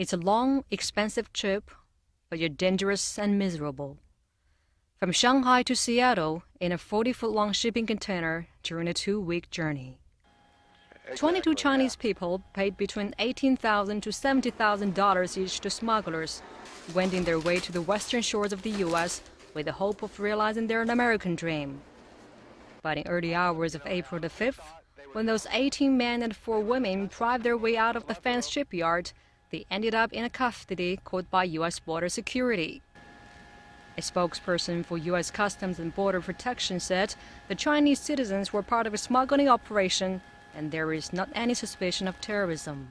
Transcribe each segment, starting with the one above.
It's a long, expensive trip, but you're dangerous and miserable. From Shanghai to Seattle in a 40-foot-long shipping container during a 2-week journey. 22 Chinese people paid between $18,000 to $70,000 each to smugglers, wending their way to the western shores of the U.S. with the hope of realizing their American dream. But in early hours of April the 5th, when those 18 men and 4 women prived their way out of the fenced shipyard, they ended up in a custody caught by U.S. border security. A spokesperson for U.S. Customs and Border Protection said the Chinese citizens were part of a smuggling operation and there is not any suspicion of terrorism.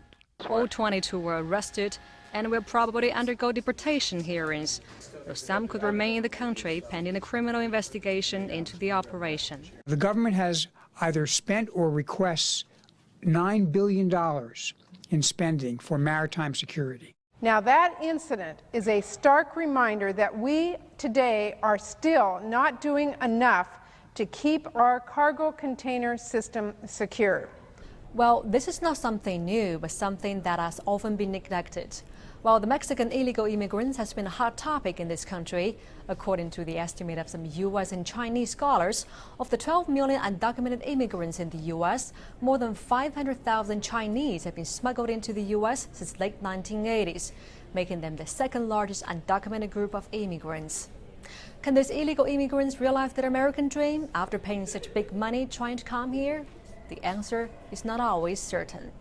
All 22 were arrested and will probably undergo deportation hearings, though some could remain in the country pending a criminal investigation into the operation. The government has either spent or requests $9 billion in spending for maritime security. Now that incident is a stark reminder that we today are still not doing enough to keep our cargo container system secure. Well, this is not something new, but something that has often been neglected. While the Mexican illegal immigrants has been a hot topic in this country, according to the estimate of some U.S. and Chinese scholars, of the 12 million undocumented immigrants in the U.S., more than 500,000 Chinese have been smuggled into the U.S. since late 1980s, making them the second largest undocumented group of immigrants. Can these illegal immigrants realize their American dream after paying such big money trying to come here? The answer is not always certain.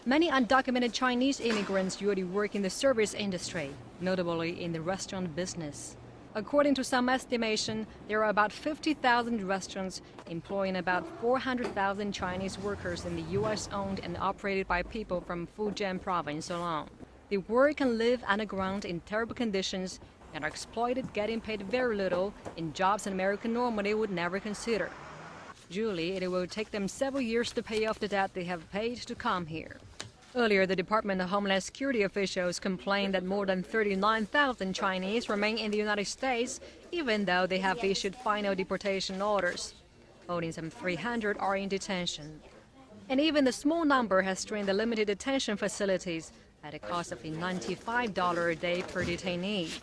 Many undocumented Chinese immigrants usually work in the service industry, notably in the restaurant business. According to some estimation, there are about 50,000 restaurants employing about 400,000 Chinese workers in the U.S. owned and operated by people from Fujian province alone. They work and live underground in terrible conditions and are exploited, getting paid very little in jobs an American normally would never consider. Usually, it will take them several years to pay off the debt they have paid to come here. Earlier, the Department of Homeland Security officials complained that more than 39,000 Chinese remain in the United States, even though they have issued final deportation orders. Only some 300 are in detention. And even the small number has strained the limited detention facilities at a cost of $95 a day per detainee,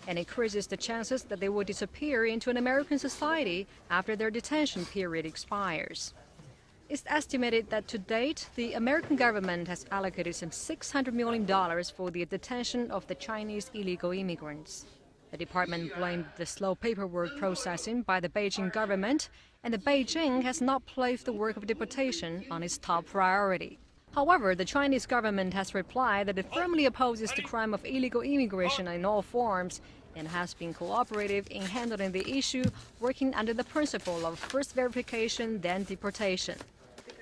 and increases the chances that they will disappear into an American society after their detention period expires. It's estimated that to date, the American government has allocated some $600 million for the detention of the Chinese illegal immigrants. The department blamed the slow paperwork processing by the Beijing government, and the Beijing has not placed the work of deportation on its top priority. However, the Chinese government has replied that it firmly opposes the crime of illegal immigration in all forms and has been cooperative in handling the issue, working under the principle of first verification, then deportation.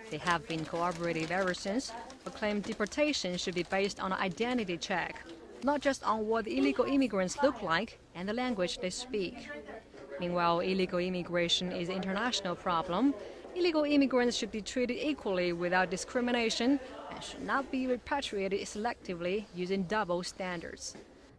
They have been cooperative ever since, but claim deportation should be based on an identity check, not just on what the illegal immigrants look like and the language they speak. Meanwhile, illegal immigration is an international problem. Illegal immigrants should be treated equally without discrimination and should not be repatriated selectively using double standards.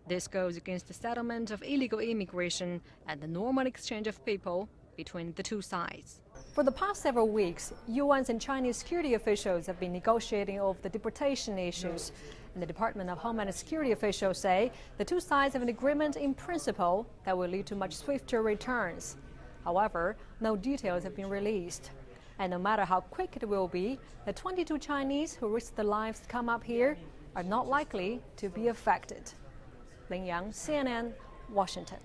This goes against the settlement of illegal immigration and the normal exchange of people between the two sides. For the past several weeks, U.S. and Chinese security officials have been negotiating over the deportation issues. And the Department of Homeland Security officials say the two sides have an agreement in principle that will lead to much swifter returns. However, no details have been released. And no matter how quick it will be, the 22 Chinese who risked their lives to come up here are not likely to be affected. Lin Yang, CNN, Washington.